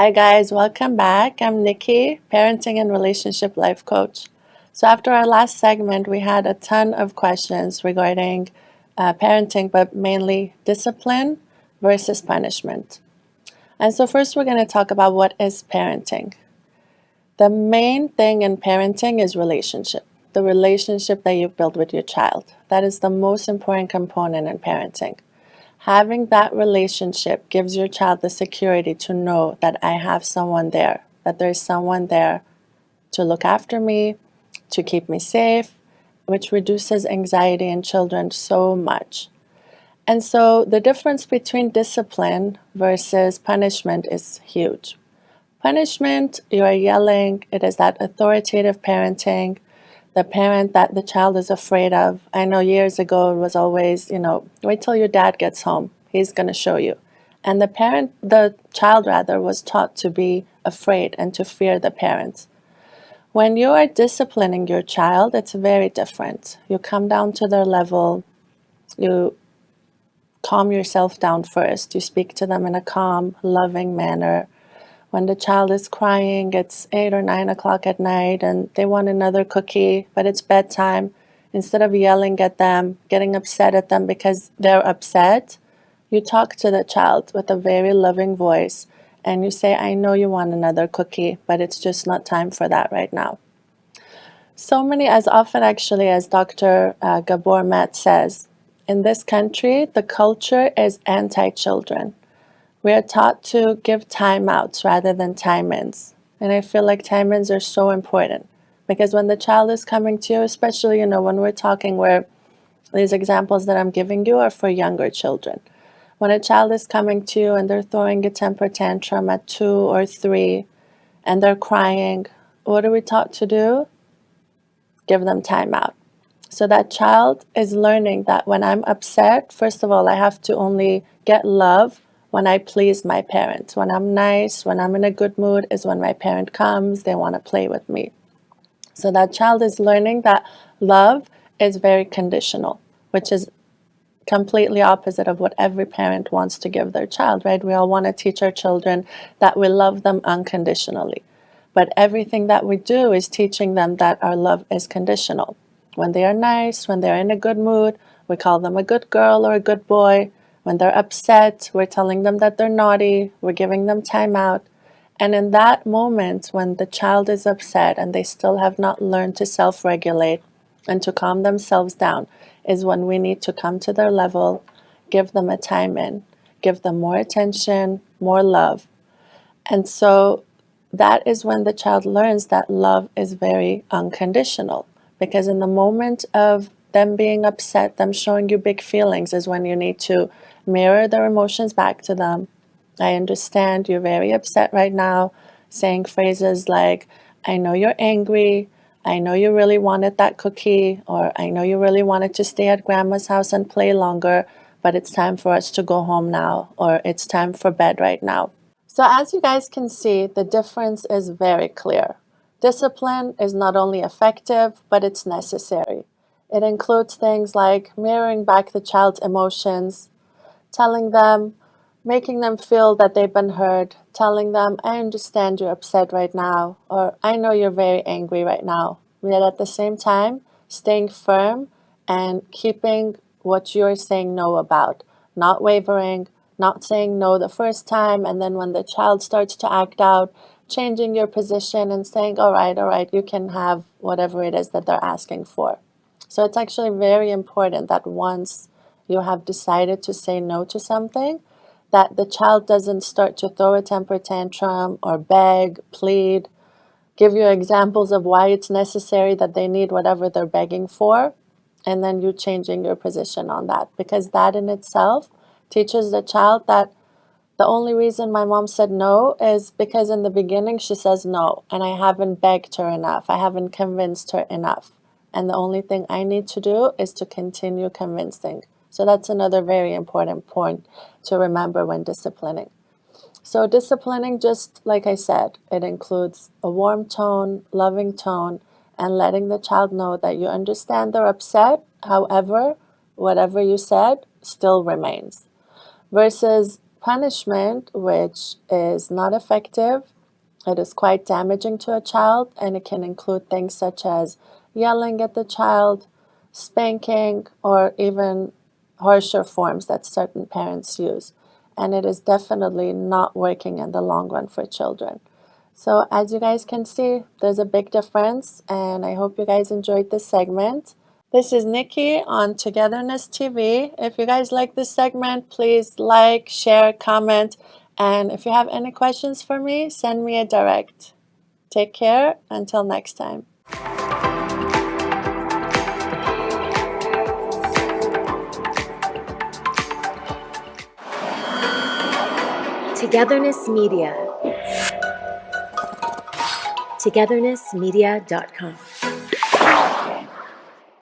Hi guys, welcome back. I'm Nikki, parenting and relationship life coach. So after our last segment, we had a ton of questions regarding parenting, but mainly discipline versus punishment. And so first we're going to talk about what is parenting. The main thing in parenting is relationship, the relationship that you build with your child. That is the most important component in parenting. Having that relationship gives your child the security to know that I have someone there, that there's someone there to look after me, to keep me safe, which reduces anxiety in children so much. And so the difference between discipline versus punishment is huge. Punishment, you are yelling, it is that authoritative parenting, the parent that the child is afraid of. I know years ago it was always, wait till your dad gets home. He's going to show you. And the child rather, was taught to be afraid and to fear the parents. When you are disciplining your child, it's very different. You come down to their level. You calm yourself down first. You speak to them in a calm, loving manner. When the child is crying, it's 8 or 9 o'clock at night and they want another cookie, but it's bedtime. Instead of yelling at them, getting upset at them because they're upset, you talk to the child with a very loving voice and you say, I know you want another cookie, but it's just not time for that right now. As often actually as Dr. Gabor Matt says, in this country, the culture is anti-children. We are taught to give timeouts rather than time-ins. And I feel like time-ins are so important because when the child is coming to you, especially, when we're talking where these examples that I'm giving you are for younger children. When a child is coming to you and they're throwing a temper tantrum at 2 or 3 and they're crying, what are we taught to do? Give them timeout. So that child is learning that when I'm upset, first of all, I have to only get love when I please my parents. When I'm nice, when I'm in a good mood is when my parent comes, they want to play with me. So that child is learning that love is very conditional, which is completely opposite of what every parent wants to give their child, right? We all want to teach our children that we love them unconditionally. But everything that we do is teaching them that our love is conditional. When they are nice, when they're in a good mood, we call them a good girl or a good boy. When they're upset, we're telling them that they're naughty, we're giving them time out. And in that moment, when the child is upset and they still have not learned to self-regulate and to calm themselves down, is when we need to come to their level, give them a time in, give them more attention, more love. And so that is when the child learns that love is very unconditional. Because in the moment of them being upset, them showing you big feelings is when you need to mirror their emotions back to them. I understand you're very upset right now, saying phrases like, I know you're angry, I know you really wanted that cookie, or I know you really wanted to stay at grandma's house and play longer, but it's time for us to go home now, or it's time for bed right now. So as you guys can see, the difference is very clear. Discipline is not only effective, but it's necessary. It includes things like mirroring back the child's emotions, telling them, making them feel that they've been heard, telling them, I understand you're upset right now, or I know you're very angry right now. Yet at the same time, staying firm and keeping what you're saying no about, not wavering, not saying no the first time, and then when the child starts to act out, changing your position and saying, all right, you can have whatever it is that they're asking for. So it's actually very important that once you have decided to say no to something, that the child doesn't start to throw a temper tantrum or beg, plead, give you examples of why it's necessary that they need whatever they're begging for, and then you changing your position on that. Because that in itself teaches the child that the only reason my mom said no is because in the beginning she says no, and I haven't begged her enough, I haven't convinced her enough. And the only thing I need to do is to continue convincing. So that's another very important point to remember when disciplining. So disciplining, just like I said, it includes a warm tone, loving tone, and letting the child know that you understand they're upset. However, whatever you said still remains. Versus punishment, which is not effective. It is quite damaging to a child, and it can include things such as yelling at the child, spanking, or even harsher forms that certain parents use. And it is definitely not working in the long run for children. So as you guys can see, there's a big difference, and I hope you guys enjoyed this segment. This is Nikki on Togetherness TV. If you guys like this segment, please like, share, comment, and if you have any questions for me, send me a direct. Take care. Until next time. Togetherness Media. Togethernessmedia.com.